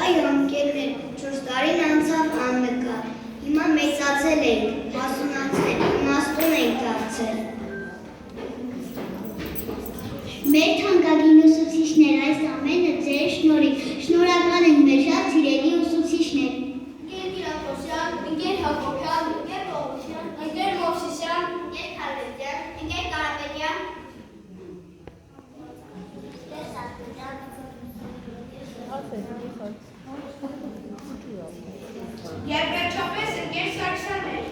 Այո, ընկերներ, 4 տարին անցավ աննկատ, հիմա մեծացել ենք, հասունացել, իմաստուն ենք դարձել։ Մեր թանկագին ուսուցիչներ, այս ամենը ձեր շնորհիվ, շնորհակալ ենք մեր շատ սիրելի ուսուցիչներ։ Ընկեր Կիրակոսյան, ընկեր Հակոբյան, ընկեր Պողոսյան, ընկեր Մովսիսյան, ընկեր Քալվետյան, ընկեր Կարապետյան, ընկեր Սարգսյան, Եվ վերջապես ընկեր Սարգսյաններ։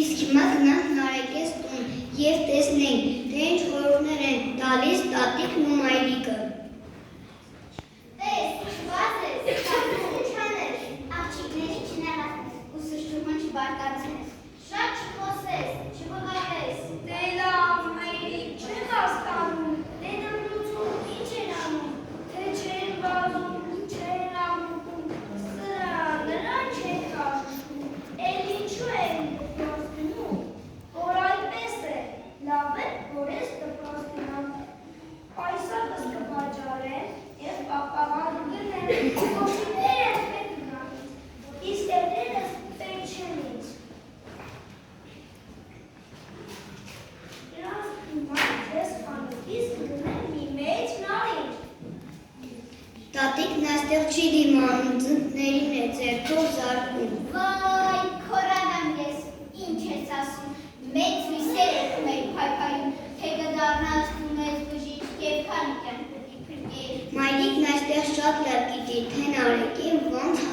Իսկ հիմա գնանք Նարեկես տուն և տեսնենք, թե ինչ խորհուրդներ են տալիս տատիկն ու մայրիկը։ տես, շված ես, ինչ անես, աղջիկների չնեղացնես, ու սշտումը չբարկացնես, շատ չխոսես, չվղավես, դե լավ, մայրիկ, չեմ հասկանում, դե նմրուցում, ինչ են անում, թե չեն վազում, չեն աղմուկում, սրա, նրան չեն կաշում, էլ ինչու են դպրոց գնում, որ այդպես է, լավ է, որ ես դպրոց գնամ, այսօրս կպաճարեմ և պապաղան գնեմ, ոսիները պետք գնամ, իսկ երներս պետք չեն ինձ։ Իրանց հիմա ես խանութից գնեմ մի մեծ նարինջ։ Տատիկն այստեղ չի դիմանում, ձնկներին է ձեռքով զարկում։ Վայ, քորանամ ես, ինչ ես ասում, մեծ հույսեր եք մեր փայփայում, թե կդառնաս դու մեծ բժիշկ և քանի կյանք պետք փրկել։ Մայրիկն այստեղ շատ լավ գիտի, թե Նարեկին ոնց